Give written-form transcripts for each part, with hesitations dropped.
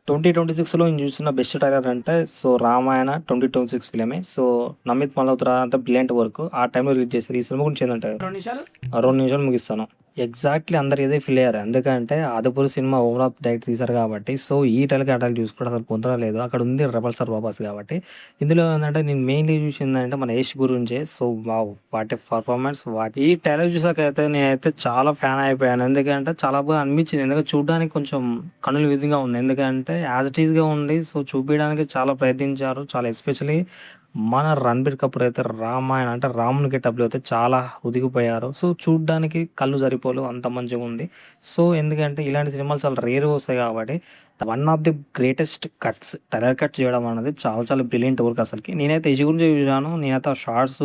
2026లో నేను చూసిన best trailer అంటే రామాయణ 2026 ఫిలిమే. నమిత్ మల్హోత్రా అంతా బ్రిలియంట్ వర్క్. ఆ టైంలో రిలీజ్ చేశారు. ఈ సినిమా గురించి ఏందంటే 2 నిమిషాలు ముగిస్తాను. ఎగ్జాక్ట్‌లీ అందరూ ఇదే ఫీల్ అయ్యారు. ఎందుకంటే 'ఆదిపురుష్' సినిమా ఓవరాల్ డైరెక్ట్ తీశారు కాబట్టి ఈ టైంకి ఆ టైంకి చూసుకుంటే అసలు పొంతన లేదు. అక్కడ ఉంది రెబల్ స్టార్ ప్రభాస్ కాబట్టి. ఇందులో ఏందంటే నేను మెయిన్‌లీ చూసిందంటే మన 'యష్' గురించే. వావ్! What a performance! ఈ ట్రైలర్ చూసాకైతే నేనైతే చాలా ఫ్యాన్ అయిపోయాను. ఎందుకంటే చాలా బాగా అనిపించింది. ఎందుకంటే చూడడానికి కొంచెం కన్నులు విందుగా ఉంది. ఎందుకంటే యాజ్ ఇట్ ఈస్‌గా ఉంది. చూపియడానికి చాలా ప్రయత్నించారు. చాలా ఎస్పెషల్లీ మన 'రణబీర్ కపూర్' అయితే రామాయణ అంటే రాముని గెటప్‌లో అయితే చాలా ఒదిగిపోయారు. చూడ్డానికి కళ్ళు సరిపోలేవు అంత మంచిగుంది. ఎందుకంటే ఇలాంటి సినిమాలు చాలా రేర్‌గా వస్తాయి కాబట్టి one of the greatest trailer cut చేయడం అనేది చాలా చాలా బ్రిలియంట్ వర్క్ అసలకి. నేనైతే 'యష్' గురించి చూసాను. నేనైతే ఆ షార్ట్స్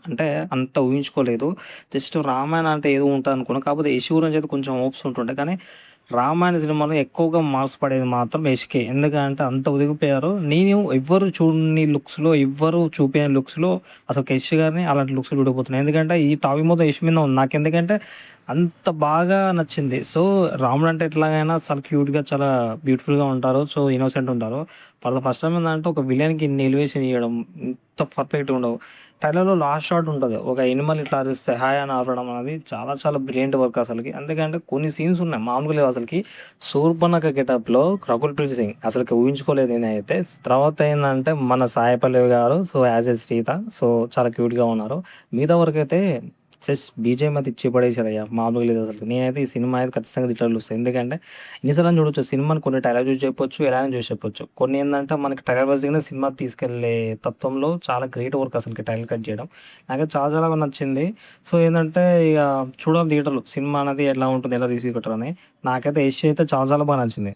అంటే అంత ఊహించుకోలేదు. జస్ట్ రామాయణ అంటే ఏదో ఉంటదనుకున్నా. కాకపోతే 'యష్' గురించి అయితే కొంచెం హోప్స్ ఉంటుండే. కానీ రామాయణ సినిమాలో ఎక్కువగా మార్క్స్ పడేది మాత్రం 'యష్‌కే'. ఎందుకంటే అంత ఒదిగిపోయారు. నేను ఎవ్వరు చూడని లుక్స్‌లో, ఎవ్వరు చూపియని లుక్స్‌లో అసలు 'యష్' గారిని అలాంటి లుక్స్‌లో చూడకపోతున్నాను. ఎందుకంటే ఈ టాపిక్ మొత్తం 'యష్' మీద ఉంది. నాకెందుకంటే అంత బాగా నచ్చింది. రాముడు అంటే ఎట్లాగైనా చాలా క్యూట్‌గా, చాలా బ్యూటిఫుల్‌గా ఉంటారు. ఇన్నోసెంట్ ఉంటారు. ఫర్ ద ఫస్ట్ టైమ్ ఏందంటే ఒక విలన్‌కి ఇన్ని ఎలివేషన్ ఇయ్యడం ఇంత పర్ఫెక్ట్‌గా ఉండవు. ట్రైలర్‌లో లాస్ట్ షాట్ ఉంటది. ఒక యానిమల్ ఇట్లా అరిస్తే హాయ్ అని అరవడం అనేది చాలా చాలా బ్రిలియంట్ వర్క్ అసలకి. ఎందుకంటే కొన్ని సీన్స్ ఉన్నాయి మామూలుగా లేవు అసలకి. శూర్పణఖ గెటప్‌లో రకుల్ ప్రీత్ సింగ్ అసలకి ఊహించుకోలేదు నేనైతే. తర్వాత ఏందంటే మన సాయి పల్లవి గారు యాజ్ ఎ సీత చాలా క్యూట్‌గా ఉన్నారు. మిగతా వరకైతే బీజీఎం అయితే ఇచ్చి పడేసారయ్యా! మామూలుగా లేదు అసలు. నేనైతే ఈ సినిమా అయితే ఖచ్చితంగా థియేటర్‌లో చూస్తా. ఎందుకంటే ఎన్ని సార్లైనా చూడొచ్చు. సినిమాని కొన్ని ట్రైలర్ చూసి చెప్పొచ్చు. ఎలా అయినా చూసి చెప్పొచ్చు. కొన్ని ఏందంటే మనకి ట్రైలర్ వైస్‌గానే సినిమా తీసుకెళ్ళే తత్వంలో చాలా గ్రేట్ వర్క్ అసలకి ట్రైలర్ కట్ చేయడం. నాకైతే చాలా చాలా బాగా నచ్చింది. ఏందంటే ఇగ చూడాలి థియేటర్‌లో సినిమా అనేది ఎలా ఉంటుంది, ఎలా రిసీవ్ కొట్టారని. నాకైతే 'యష్' అయితే చాలా చాలా బాగా నచ్చింది.